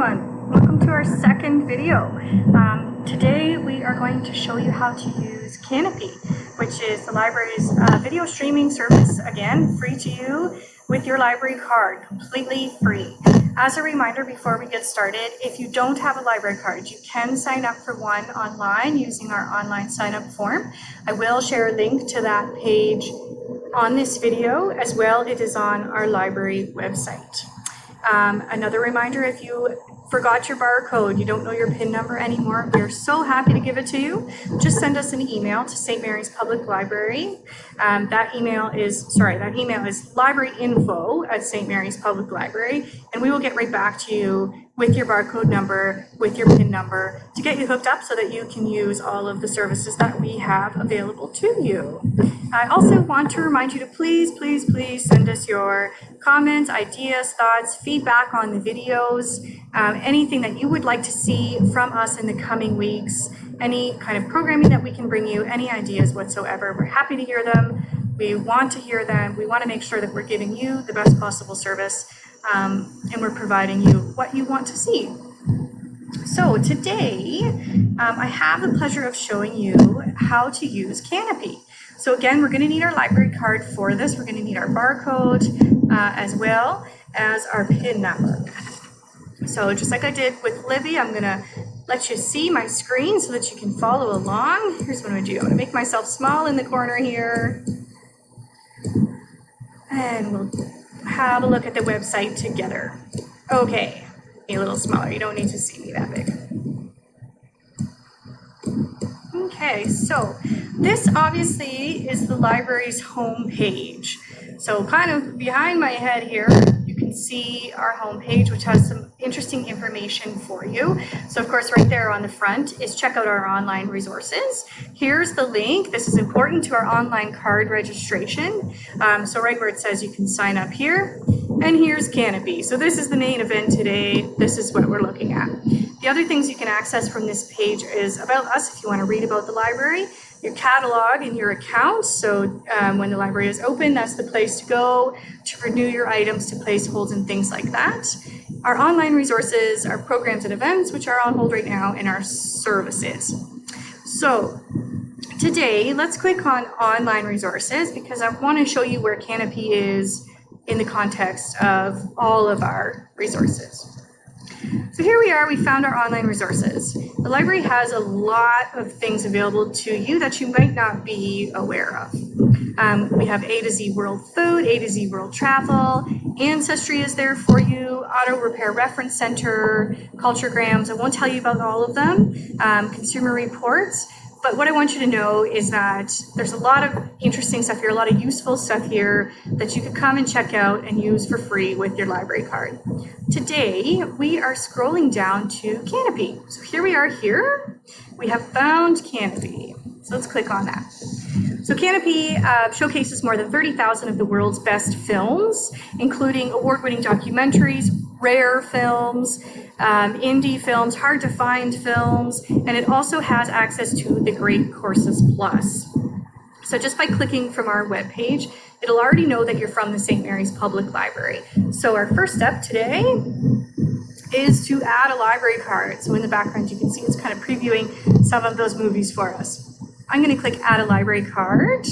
everyone, welcome to our second video. Today we are going to show you how to use Kanopy, which is the library's video streaming service, again, free to you with your library card, completely free. As a reminder before we get started, if you don't have a library card, you can sign up for one online using our online sign-up form. I will share a link to that page on this video as well. It is on our library website. Another reminder, if you forgot your barcode, you don't know your PIN number anymore, we are so happy to give it to you. Just send us an email to St. Mary's Public Library. That email is libraryinfo@St. Mary's Public Library, and we will get right back to you with your barcode number, with your PIN number, to get you hooked up so that you can use all of the services that we have available to you. I also want to remind you to please send us your comments, ideas, thoughts, feedback on the videos, anything that you would like to see from us in the coming weeks, any kind of programming that we can bring you, any ideas whatsoever. We're happy to hear them. We want to hear them. We want to make sure that we're giving you the best possible service, and we're providing you what you want to see. So today, I have the pleasure of showing you how to use Kanopy. So again, we're going to need our library card for this. We're going to need our barcode as well as our PIN number. So just like I did with Libby, I'm going to let you see my screen so that you can follow along. Here's what I'm going to do. I'm going to make myself small in the corner here. And we'll have a look at the website together. Okay, a little smaller. You don't need to see me that big. Okay, so this obviously is the library's home page. So kind of behind my head here, you can see our home page, which has some interesting information for you. So of course, right there on the front is check out our online resources. Here's the link. This is important to our online card registration. So right where it says you can sign up here, and here's Kanopy. So this is the main event today. This is what we're looking at. The other things you can access from this page is about us if you want to read about the library, your catalog and your account. So when the library is open, that's the place to go to renew your items, to place holds and things like that. Our online resources, our programs and events, which are on hold right now, and our services. So today, let's click on online resources because I want to show you where Kanopy is in the context of all of our resources. So here we are, we found our online resources. The library has a lot of things available to you that you might not be aware of. We have A to Z World Food, A to Z World Travel, Ancestry is there for you, Auto Repair Reference Center, Culturegrams. I won't tell you about all of them, Consumer Reports. But what I want you to know is that there's a lot of interesting stuff here, a lot of useful stuff here that you could come and check out and use for free with your library card. Today, we are scrolling down to Kanopy. So here we are here. We have found Kanopy. So let's click on that. So Kanopy showcases more than 30,000 of the world's best films, including award-winning documentaries, rare films, indie films, hard to find films, and it also has access to the Great Courses Plus. So just by clicking from our webpage, it'll already know that you're from the St. Mary's Public Library. So our first step today is to add a library card. So in the background, you can see it's kind of previewing some of those movies for us. I'm going to click Add a Library Card.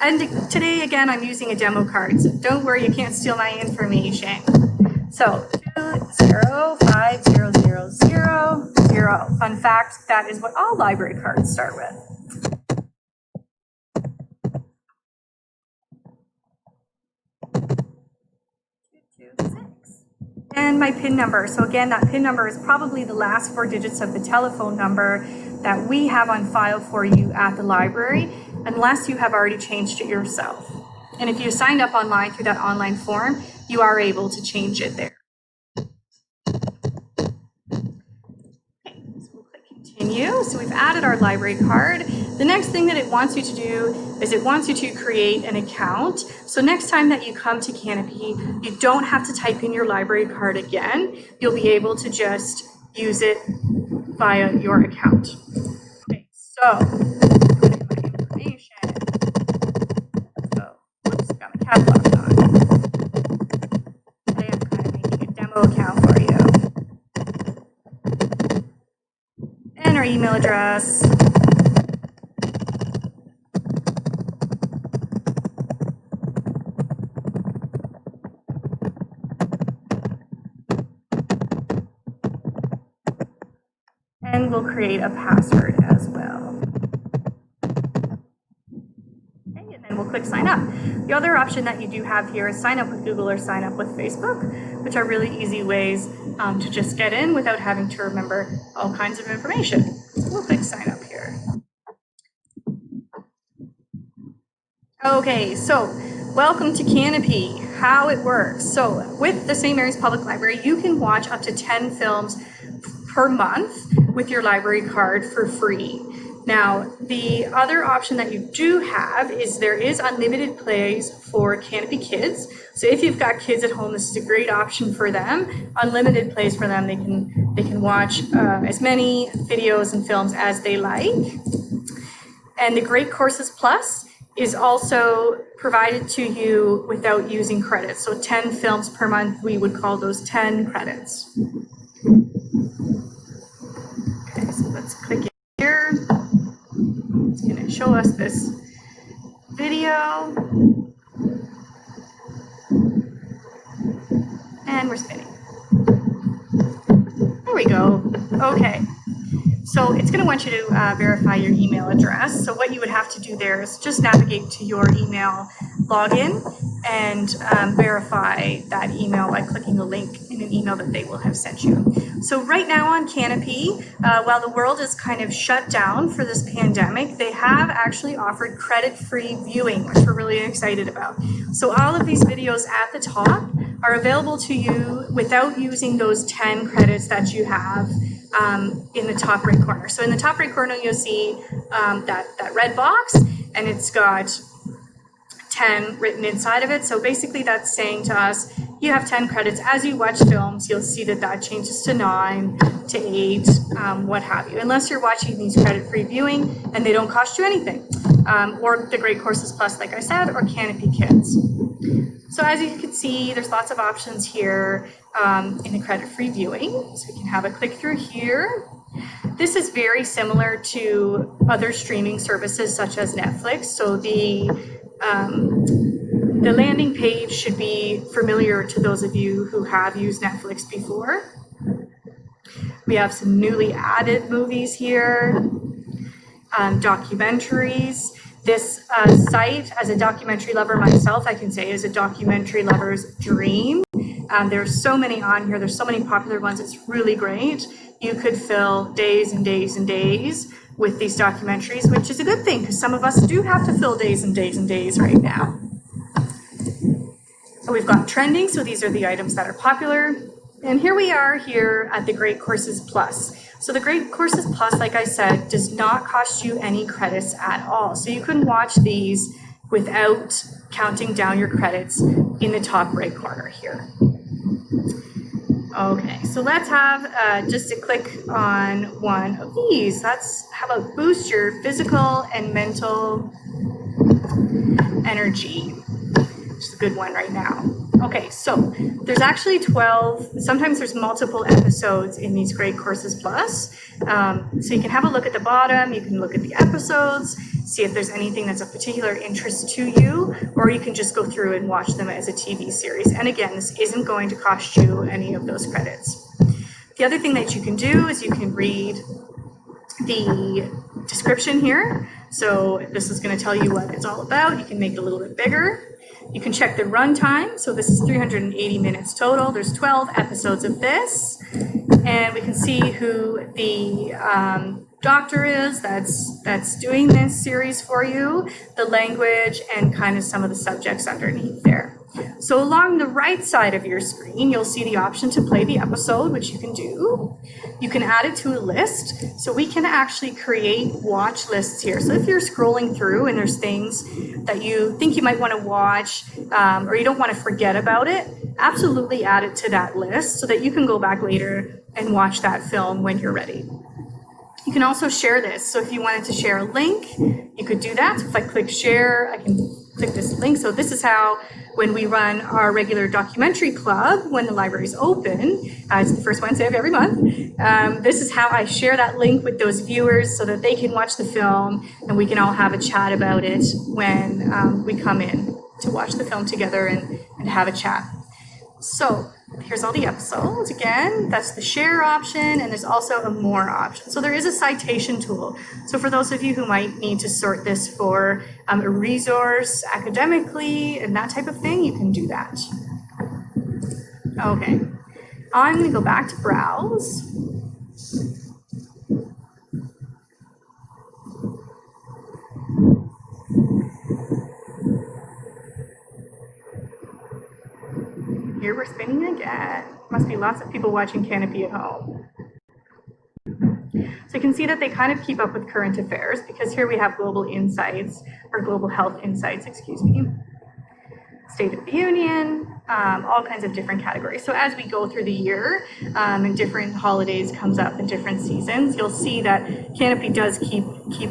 And today, again, I'm using a demo card, so don't worry, you can't steal my information. So 2050000. Fun fact, that is what all library cards start with. 226. And my PIN number. So again, that PIN number is probably the last 4 digits of the telephone number that we have on file for you at the library, unless you have already changed it yourself. And if you signed up online through that online form, you are able to change it there. Okay, so we'll click continue. So we've added our library card. The next thing that it wants you to do is it wants you to create an account. So next time that you come to Kanopy, you don't have to type in your library card again. You'll be able to just use it via your account. Okay, so my information. So, whoops, got my catalog on. Today I'm kind of making it account for you. And our email address. And we'll create a password as well. Okay, and then we'll click sign up. The other option that you do have here is sign up with Google or sign up with Facebook, which are really easy ways to just get in without having to remember all kinds of information. We'll click sign up here. Okay, so welcome to Kanopy, how it works. So with the St. Mary's Public Library, you can watch up to 10 films per month with your library card for free. Now, the other option that you do have is there is unlimited plays for Kanopy Kids. So if you've got kids at home, this is a great option for them. Unlimited plays for them. They can watch as many videos and films as they like. And the Great Courses Plus is also provided to you without using credits. So 10 films per month, we would call those 10 credits. Okay, so let's click here. It's going to show us this video. And we're spinning. There we go. Okay. So it's going to want you to verify your email address. So what you would have to do there is just navigate to your email login and verify that email by clicking the link in an email that they will have sent you. So right now on Kanopy, while the world is kind of shut down for this pandemic, they have actually offered credit-free viewing, which we're really excited about. So all of these videos at the top are available to you without using those 10 credits that you have in the top right corner. So in the top right corner, you'll see that red box, and it's got 10 written inside of it. So basically that's saying to us, you have 10 credits. As you watch films, you'll see that changes to 9, to 8, what have you, unless you're watching these credit-free viewing and they don't cost you anything. Or the Great Courses Plus, like I said, or Kanopy Kids. So as you can see, there's lots of options here in the credit-free viewing. So we can have a click through here. This is very similar to other streaming services such as Netflix. So the landing page should be familiar to those of you who have used Netflix before. We have some newly added movies here, documentaries. This site, as a documentary lover myself, I can say is a documentary lover's dream. There's so many on here. There's so many popular ones. It's really great. You could fill days and days and days with these documentaries, which is a good thing because some of us do have to fill days and days and days right now. So we've got trending. So these are the items that are popular. And here we are here at the Great Courses Plus. So the Great Courses Plus, like I said, does not cost you any credits at all. So you can watch these without counting down your credits in the top right corner here. Okay, so let's have just a click on one of these. That's how about boost your physical and mental energy, which is a good one right now. Okay, so there's actually 12, sometimes there's multiple episodes in these Great Courses Plus. So you can have a look at the bottom, you can look at the episodes, see if there's anything that's of particular interest to you, or you can just go through and watch them as a TV series. And again, this isn't going to cost you any of those credits. The other thing that you can do is you can read the description here. So this is going to tell you what it's all about. You can make it a little bit bigger. You can check the runtime. So this is 380 minutes total. There's 12 episodes of this. And we can see who the doctor is that's doing this series for you, the language, and kind of some of the subjects underneath there. So along the right side of your screen, you'll see the option to play the episode, which you can do. You can add it to a list. So we can actually create watch lists here. So if you're scrolling through and there's things that you think you might want to watch or you don't want to forget about it, absolutely add it to that list so that you can go back later and watch that film when you're ready. You can also share this. So if you wanted to share a link, you could do that. So if I click share, I can click this link. So this is how when we run our regular documentary club, when the library's open, it's the first Wednesday of every month, this is how I share that link with those viewers so that they can watch the film and we can all have a chat about it when we come in to watch the film together and have a chat. So here's all the episodes again. That's the share option, and there's also a more option. So there is a citation tool. So for those of you who might need to sort this for a resource academically and that type of thing, you can do that. Okay, I'm going to go back to browse. Here we're spinning again. Must be lots of people watching Kanopy at home. So you can see that they kind of keep up with current affairs because here we have global insights, or global health insights, excuse me. State of the Union, all kinds of different categories. So as we go through the year and different holidays comes up in different seasons, you'll see that Kanopy does keep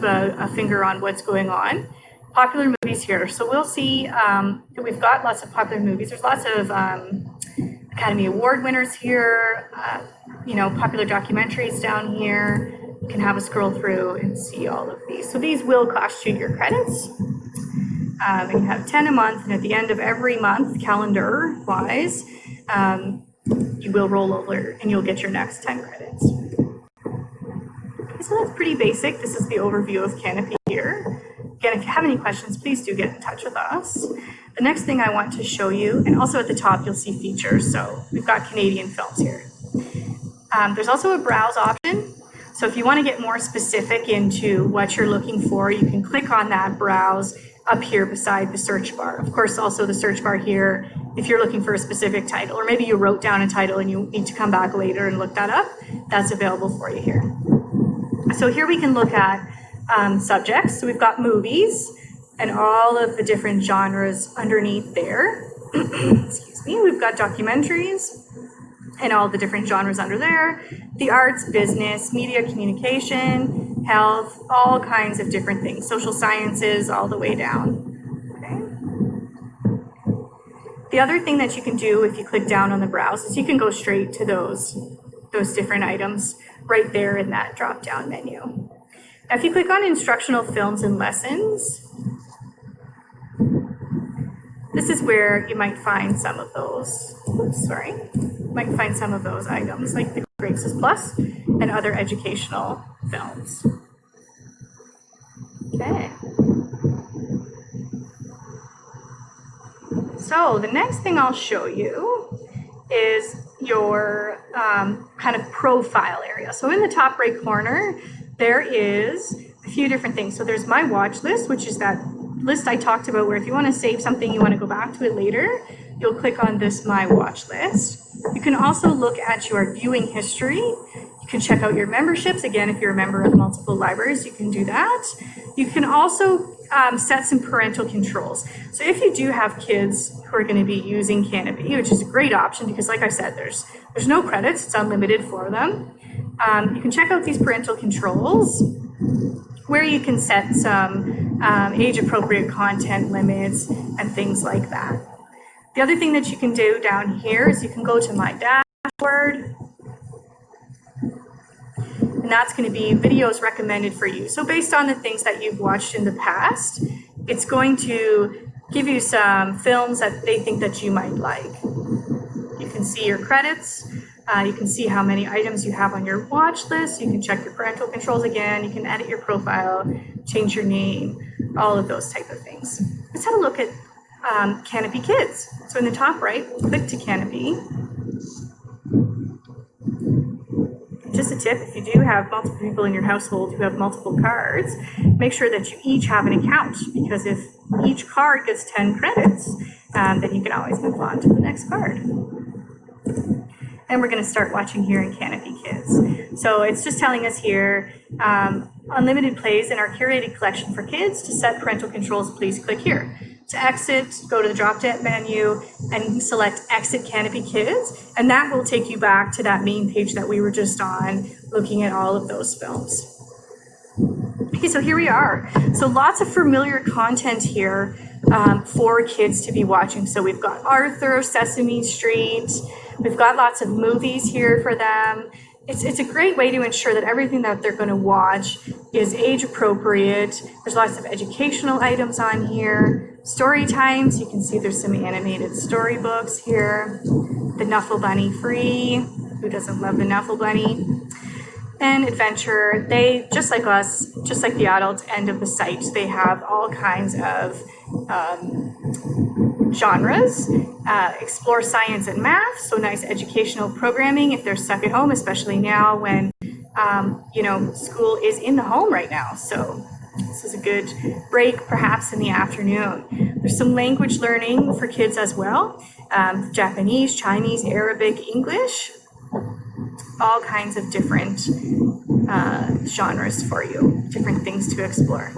a finger on what's going on. Popular movies here. So we'll see that we've got lots of popular movies. There's lots of Academy Award winners here, popular documentaries down here. You can have a scroll through and see all of these. So these will cost you your credits. And you have 10 a month, and at the end of every month, calendar-wise, you will roll over and you'll get your next 10 credits. Okay, so that's pretty basic. This is the overview of Kanopy here. Again, if you have any questions, please do get in touch with us. The next thing I want to show you, and also at the top you'll see features. So we've got Canadian films here. There's also a browse option. So if you want to get more specific into what you're looking for, you can click on that browse up here beside the search bar. Of course, also the search bar here, if you're looking for a specific title, or maybe you wrote down a title and you need to come back later and look that up, that's available for you here. So here we can look at subjects. So we've got movies and all of the different genres underneath there. Excuse me. We've got documentaries and all the different genres under there. The arts, business, media, communication, health, all kinds of different things. Social sciences, all the way down. Okay. The other thing that you can do if you click down on the browse is you can go straight to those different items right there in that drop-down menu. Now, if you click on instructional films and lessons, this is where you might find some of those, might find some of those items like the Graces Plus and other educational films. Okay. So the next thing I'll show you is your kind of profile area. So in the top right corner, there is a few different things. So there's my watch list, which is that list I talked about where if you want to save something, you want to go back to it later, you'll click on this My Watch List. You can also look at your viewing history. You can check out your memberships. Again, if you're a member of multiple libraries, you can do that. You can also set some parental controls. So if you do have kids who are going to be using Kanopy, which is a great option because like I said, there's no credits, it's unlimited for them. You can check out these parental controls where you can set some age-appropriate content limits and things like that. The other thing that you can do down here is you can go to My Dashboard, and that's going to be videos recommended for you. So based on the things that you've watched in the past, it's going to give you some films that they think that you might like. You can see your credits. You can see how many items you have on your watch list. You can check your parental controls again. You can edit your profile, change your name, all of those type of things. Let's have a look at Kanopy Kids. So in the top right, click to Kanopy. Just a tip, if you do have multiple people in your household who have multiple cards, make sure that you each have an account, because if each card gets 10 credits, then you can always move on to the next card. And we're going to start watching here in Kanopy Kids. So it's just telling us here, unlimited plays in our curated collection for kids. To set parental controls, please click here. To exit, go to the drop-down menu and select Exit Kanopy Kids, and that will take you back to that main page that we were just on, looking at all of those films. Okay, so here we are. So lots of familiar content here for kids to be watching. So we've got Arthur, Sesame Street. We've got lots of movies here for them. It's a great way to ensure that everything that they're going to watch is age appropriate. There's lots of educational items on here. Story times, you can see there's some animated storybooks here. The Nuffle Bunny free. Who doesn't love the Nuffle Bunny? And adventure, they, just like us, just like the adult end of the site, they have all kinds of genres. Explore science and math, so nice educational programming if they're stuck at home, especially now when, school is in the home right now. So this is a good break, perhaps in the afternoon. There's some language learning for kids as well. Japanese, Chinese, Arabic, English. All kinds of different genres for you, different things to explore.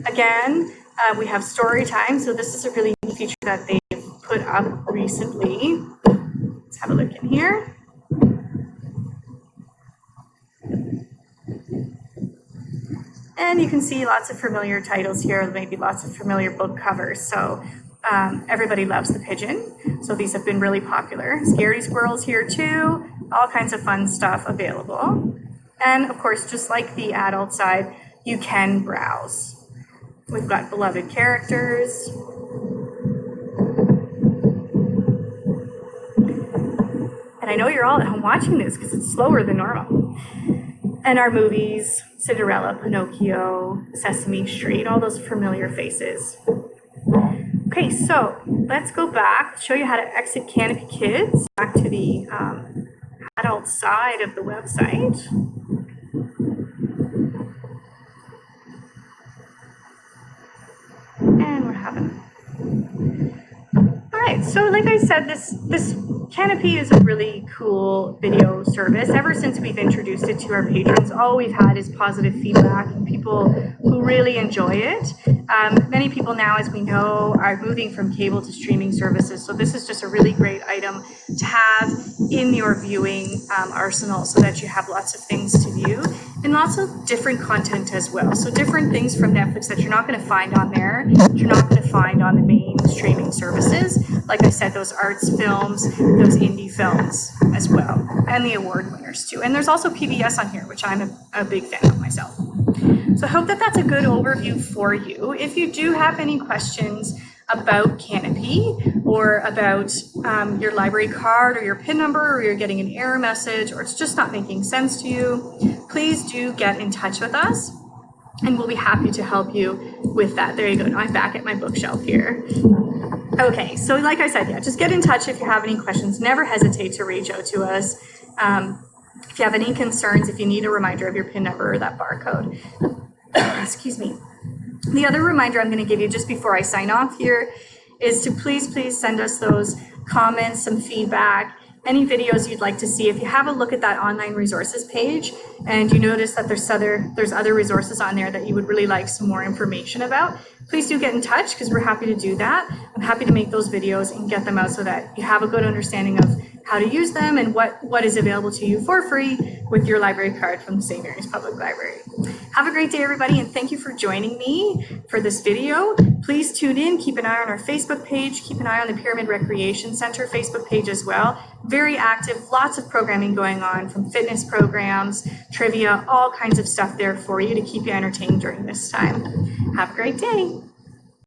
Again, we have story time. So this is a really neat feature that they've put up recently. Let's have a look in here. And you can see lots of familiar titles here, maybe lots of familiar book covers. So everybody loves the pigeon. So these have been really popular. Scary squirrels here too. All kinds of fun stuff available. And of course, just like the adult side, you can browse. We've got beloved characters. And I know you're all at home watching this because it's slower than normal. And our movies, Cinderella, Pinocchio, Sesame Street, all those familiar faces. Okay, so let's go back, show you how to exit Kanopy Kids, back to the adult side of the website. And we're having... All right, so like I said, this Kanopy is a really cool video service. Ever since we've introduced it to our patrons, all we've had is positive feedback and people who really enjoy it. Many people now, as we know, are moving from cable to streaming services. So this is just a really great item to have in your viewing arsenal so that you have lots of things to view and lots of different content as well. So different things from Netflix that you're not going to find on there, that you're not going to find on the main streaming services. Like I said, those arts films, those indie films as well, and the award winners too. And there's also PBS on here, which I'm a big fan of myself. So I hope that that's a good overview for you. If you do have any questions about Kanopy or about your library card or your PIN number, or you're getting an error message, or it's just not making sense to you, please do get in touch with us and we'll be happy to help you with that. There you go. Now I'm back at my bookshelf here. Okay, so like I said, yeah, just get in touch if you have any questions. Never hesitate to reach out to us. If you have any concerns, if you need a reminder of your PIN number or that barcode. Excuse me. The other reminder I'm going to give you just before I sign off here is to please send us those comments, some feedback, any videos you'd like to see. If you have a look at that online resources page and you notice that there's other resources on there that you would really like some more information about, please do get in touch because we're happy to do that. I'm happy to make those videos and get them out so that you have a good understanding of how to use them and what is available to you for free with your library card from the St. Mary's Public Library. Have a great day, everybody, and thank you for joining me for this video. Please tune in, keep an eye on our Facebook page, keep an eye on the Pyramid Recreation Center Facebook page as well. Very active, lots of programming going on, from fitness programs, trivia, all kinds of stuff there for you to keep you entertained during this time. Have a great day.